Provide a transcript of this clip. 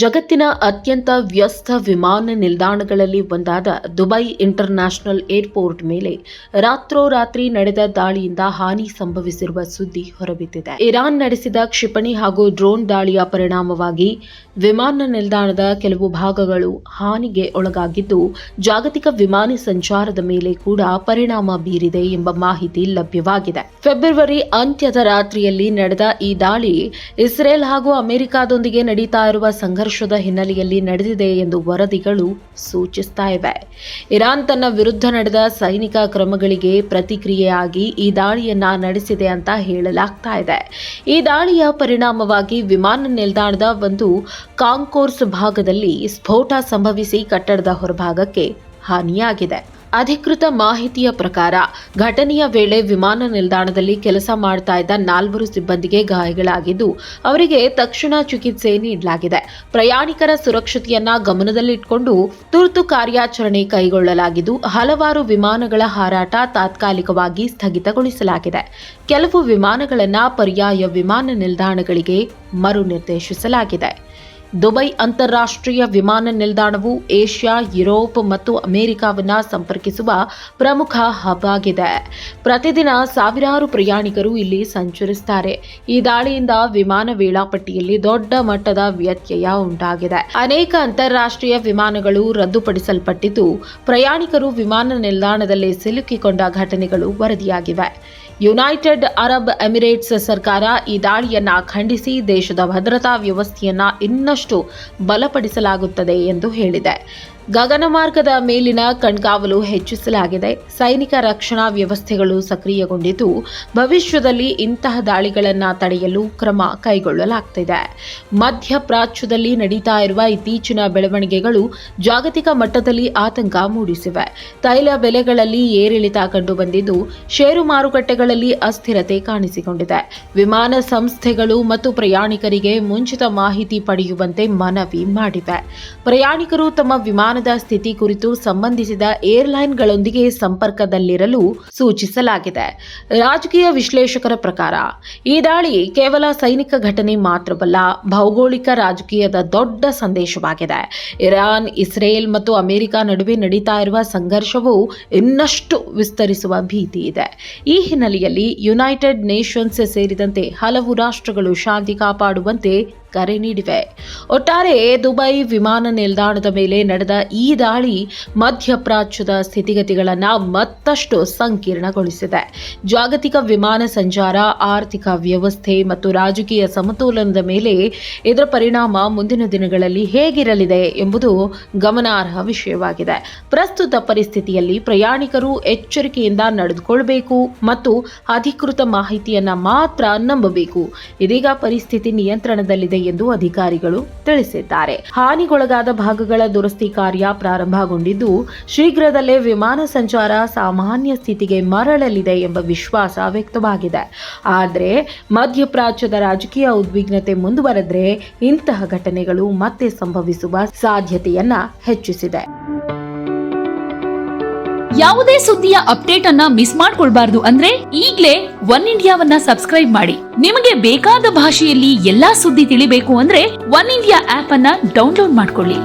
ಜಗತ್ತಿನ ಅತ್ಯಂತ ವ್ಯಸ್ತ ವಿಮಾನ ನಿಲ್ದಾಣಗಳಲ್ಲಿ ಒಂದಾದ ದುಬೈ ಇಂಟರ್ನ್ಯಾಷನಲ್ ಏರ್ಪೋರ್ಟ್ ಮೇಲೆ ರಾತ್ರೋರಾತ್ರಿ ನಡೆದ ದಾಳಿಯಿಂದ ಹಾನಿ ಸಂಭವಿಸಿರುವ ಸುದ್ದಿ ಹೊರಬಿದ್ದಿದೆ. ಇರಾನ್ ನಡೆಸಿದ ಕ್ಷಿಪಣಿ ಹಾಗೂ ಡ್ರೋನ್ ದಾಳಿಯ ಪರಿಣಾಮವಾಗಿ ವಿಮಾನ ನಿಲ್ದಾಣದ ಕೆಲವು ಭಾಗಗಳು ಹಾನಿಗೆ ಒಳಗಾಗಿದ್ದು, ಜಾಗತಿಕ ವಿಮಾನ ಸಂಚಾರದ ಮೇಲೆ ಕೂಡ ಪರಿಣಾಮ ಬೀರಿದೆ ಎಂಬ ಮಾಹಿತಿ ಲಭ್ಯವಾಗಿದೆ. ಫೆಬ್ರವರಿ ಅಂತ್ಯದ ರಾತ್ರಿಯಲ್ಲಿ ನಡೆದ ಈ ದಾಳಿ ಇಸ್ರೇಲ್ ಹಾಗೂ ಅಮೆರಿಕದೊಂದಿಗೆ ನಡೀತಾ ಇರುವ ಸಂಘರ್ಷದ ಹಿನ್ನೆಲೆಯಲ್ಲಿ ನಡೆದಿದೆ ಎಂದು ವರದಿಗಳು ಸೂಚಿಸ್ತಾ ಇವೆ. ಇರಾನ್ ತನ್ನ ವಿರುದ್ಧ ನಡೆದ ಸೈನಿಕ ಕ್ರಮಗಳಿಗೆ ಪ್ರತಿಕ್ರಿಯೆಯಾಗಿ ಈ ದಾಳಿಯನ್ನ ನಡೆಸಿದೆ ಅಂತ ಹೇಳಲಾಗ್ತಾ ಇದೆ. ಈ ದಾಳಿಯ ಪರಿಣಾಮವಾಗಿ ವಿಮಾನ ನಿಲ್ದಾಣದ ಒಂದು ಕಾಂಕೋರ್ಸ್ ಭಾಗದಲ್ಲಿ ಸ್ಫೋಟ ಸಂಭವಿಸಿ ಕಟ್ಟಡದ ಹೊರಭಾಗಕ್ಕೆ ಹಾನಿಯಾಗಿದೆ. ಅಧಿಕೃತ ಮಾಹಿತಿಯ ಪ್ರಕಾರ ಘಟನೆಯ ವೇಳೆ ವಿಮಾನ ನಿಲ್ದಾಣದಲ್ಲಿ ಕೆಲಸ ಮಾಡ್ತಾ ಇದ್ದ 4 ಸಿಬ್ಬಂದಿಗೆ ಗಾಯಗಳಾಗಿದ್ದು, ಅವರಿಗೆ ತಕ್ಷಣ ಚಿಕಿತ್ಸೆ ನೀಡಲಾಗಿದೆ. ಪ್ರಯಾಣಿಕರ ಸುರಕ್ಷತೆಯನ್ನ ಗಮನದಲ್ಲಿಟ್ಟುಕೊಂಡು ತುರ್ತು ಕಾರ್ಯಾಚರಣೆ ಕೈಗೊಳ್ಳಲಾಗಿದ್ದು, ಹಲವಾರು ವಿಮಾನಗಳ ಹಾರಾಟ ತಾತ್ಕಾಲಿಕವಾಗಿ ಸ್ಥಗಿತಗೊಳಿಸಲಾಗಿದೆ. ಕೆಲವು ವಿಮಾನಗಳನ್ನು ಪರ್ಯಾಯ ವಿಮಾನ ನಿಲ್ದಾಣಗಳಿಗೆ ಮರು ನಿರ್ದೇಶಿಸಲಾಗಿದೆ. ದುಬೈ ಅಂತಾರಾಷ್ಟ್ರೀಯ ವಿಮಾನ ನಿಲ್ದಾಣವು ಏಷ್ಯಾ, ಯುರೋಪ್ ಮತ್ತು ಅಮೆರಿಕವನ್ನ ಸಂಪರ್ಕಿಸುವ ಪ್ರಮುಖ ಹಬ್ ಆಗಿದೆ. ಪ್ರತಿದಿನ ಸಾವಿರಾರು ಪ್ರಯಾಣಿಕರು ಇಲ್ಲಿ ಸಂಚರಿಸುತ್ತಾರೆ. ಈ ದಾಳಿಯಿಂದ ವಿಮಾನ ವೇಳಾಪಟ್ಟಿಯಲ್ಲಿ ದೊಡ್ಡ ಮಟ್ಟದ ವ್ಯತ್ಯಯ ಉಂಟಾಗಿದೆ. ಅನೇಕ ಅಂತಾರಾಷ್ಟ್ರೀಯ ವಿಮಾನಗಳು ರದ್ದುಪಡಿಸಲ್ಪಟ್ಟಿದ್ದು, ಪ್ರಯಾಣಿಕರು ವಿಮಾನ ನಿಲ್ದಾಣದಲ್ಲಿ ಸಿಲುಕಿಕೊಂಡ ಘಟನೆಗಳು ವರದಿಯಾಗಿವೆ. ಯುನೈಟೆಡ್ ಅರಬ್ ಎಮಿರೇಟ್ಸ್ ಸರ್ಕಾರ ಈ ದಾಳಿಯನ್ನ ಖಂಡಿಸಿ ದೇಶದ ಭದ್ರತಾ ವ್ಯವಸ್ಥೆಯನ್ನ ಇನ್ನಷ್ಟು ಬಲಪಡಿಸಲಾಗುತ್ತದೆ ಎಂದು ಹೇಳಿದೆ. ಗಗನಮಾರ್ಗದ ಮೇಲಿನ ಕಣ್ಗಾವಲು ಹೆಚ್ಚಿಸಲಾಗಿದೆ. ಸೈನಿಕ ರಕ್ಷಣಾ ವ್ಯವಸ್ಥೆಗಳು ಸಕ್ರಿಯಗೊಂಡಿದ್ದು, ಭವಿಷ್ಯದಲ್ಲಿ ಇಂತಹ ದಾಳಿಗಳನ್ನು ತಡೆಯಲು ಕ್ರಮ ಕೈಗೊಳ್ಳಲಾಗುತ್ತಿದೆ. ಮಧ್ಯಪ್ರಾಚ್ಯದಲ್ಲಿ ನಡೀತಾ ಇರುವ ಇತ್ತೀಚಿನ ಬೆಳವಣಿಗೆಗಳು ಜಾಗತಿಕ ಮಟ್ಟದಲ್ಲಿ ಆತಂಕ ಮೂಡಿಸಿವೆ. ತೈಲ ಬೆಲೆಗಳಲ್ಲಿ ಏರಿಳಿತ ಕಂಡುಬಂದಿದ್ದು, ಷೇರು ಮಾರುಕಟ್ಟೆಗಳಲ್ಲಿ ಅಸ್ಥಿರತೆ ಕಾಣಿಸಿಕೊಂಡಿದೆ. ವಿಮಾನ ಸಂಸ್ಥೆಗಳು ಮತ್ತು ಪ್ರಯಾಣಿಕರಿಗೆ ಮುಂಚಿತ ಮಾಹಿತಿ ಪಡೆಯುವಂತೆ ಮನವಿ ಮಾಡಿವೆ. ಪ್ರಯಾಣಿಕರು ತಮ್ಮ ವಿಮಾನದ ಸ್ಥಿತಿ ಕುರಿತು ಸಂಬಂಧಿಸಿದ ಏರ್ಲೈನ್ಗಳೊಂದಿಗೆ ಸಂಪರ್ಕದಲ್ಲಿರಲು ಸೂಚಿಸಲಾಗಿದೆ. ರಾಜಕೀಯ ವಿಶ್ಲೇಷಕರ ಪ್ರಕಾರ ಈ ದಾಳಿ ಕೇವಲ ಸೈನಿಕ ಘಟನೆ ಮಾತ್ರವಲ್ಲ, ಭೌಗೋಳಿಕ ರಾಜಕೀಯದ ದೊಡ್ಡ ಸಂದೇಶವಾಗಿದೆ. ಇರಾನ್, ಇಸ್ರೇಲ್ ಮತ್ತು ಅಮೆರಿಕ ನಡುವೆ ನಡೀತಾ ಇರುವ ಸಂಘರ್ಷವು ಇನ್ನಷ್ಟು ವಿಸ್ತರಿಸುವ ಭೀತಿ ಇದೆ. ಈ ಹಿನ್ನೆಲೆಯಲ್ಲಿ ಯುನೈಟೆಡ್ ನೇಷನ್ಸ್ ಸೇರಿದಂತೆ ಹಲವು ರಾಷ್ಟ್ರಗಳು ಶಾಂತಿ ಕಾಪಾಡುವಂತೆ ಕರೆ ನೀಡಿವೆ. ಒಟ್ಟಾರೆ ದುಬೈ ವಿಮಾನ ನಿಲ್ದಾಣದ ಮೇಲೆ ನಡೆದ ಈ ದಾಳಿ ಮಧ್ಯಪ್ರಾಚ್ಯದ ಸ್ಥಿತಿಗತಿಗಳನ್ನು ಮತ್ತಷ್ಟು ಸಂಕೀರ್ಣಗೊಳಿಸಿದೆ. ಜಾಗತಿಕ ವಿಮಾನ ಸಂಚಾರ, ಆರ್ಥಿಕ ವ್ಯವಸ್ಥೆ ಮತ್ತು ರಾಜಕೀಯ ಸಮತೋಲನದ ಮೇಲೆ ಇದರ ಪರಿಣಾಮ ಮುಂದಿನ ದಿನಗಳಲ್ಲಿ ಹೇಗಿರಲಿದೆ ಎಂಬುದು ಗಮನಾರ್ಹ ವಿಷಯವಾಗಿದೆ. ಪ್ರಸ್ತುತ ಪರಿಸ್ಥಿತಿಯಲ್ಲಿ ಪ್ರಯಾಣಿಕರು ಎಚ್ಚರಿಕೆಯಿಂದ ನಡೆದುಕೊಳ್ಳಬೇಕು ಮತ್ತು ಅಧಿಕೃತ ಮಾಹಿತಿಯನ್ನ ಮಾತ್ರ ನಂಬಬೇಕು. ಇದೀಗ ಪರಿಸ್ಥಿತಿ ನಿಯಂತ್ರಣದಲ್ಲಿದೆ ಎಂದು ಅಧಿಕಾರಿಗಳು ತಿಳಿಸಿದ್ದಾರೆ. ಹಾನಿಗೊಳಗಾದ ಭಾಗಗಳ ದುರಸ್ತಿ ಕಾರ್ಯ ಪ್ರಾರಂಭಗೊಂಡಿದ್ದು, ಶೀಘ್ರದಲ್ಲೇ ವಿಮಾನ ಸಂಚಾರ ಸಾಮಾನ್ಯ ಸ್ಥಿತಿಗೆ ಮರಳಲಿದೆ ಎಂಬ ವಿಶ್ವಾಸ ವ್ಯಕ್ತವಾಗಿದೆ. ಆದರೆ ಮಧ್ಯಪ್ರಾಚ್ಯದ ರಾಜಕೀಯ ಉದ್ವಿಗ್ನತೆ ಮುಂದುವರೆದರೆ ಇಂತಹ ಘಟನೆಗಳು ಮತ್ತೆ ಸಂಭವಿಸುವ ಸಾಧ್ಯತೆಯನ್ನ ಹೆಚ್ಚಿಸಿದೆ. ಯಾವುದೇ ಸುದ್ದಿಯ ಅಪ್ಡೇಟ್ ಅನ್ನ ಮಿಸ್ ಮಾಡ್ಕೊಳ್ಬಾರ್ದು ಅಂದ್ರೆ ಈಗ್ಲೇ ಒನ್ ಇಂಡಿಯಾವನ್ನ ಸಬ್ಸ್ಕ್ರೈಬ್ ಮಾಡಿ. ನಿಮಗೆ ಬೇಕಾದ ಭಾಷೆಯಲ್ಲಿ ಎಲ್ಲಾ ಸುದ್ದಿ ತಿಳಿಬೇಕು ಅಂದ್ರೆ ಒನ್ ಇಂಡಿಯಾ ಆಪ್ ಅನ್ನ ಡೌನ್ಲೋಡ್ ಮಾಡ್ಕೊಳ್ಳಿ.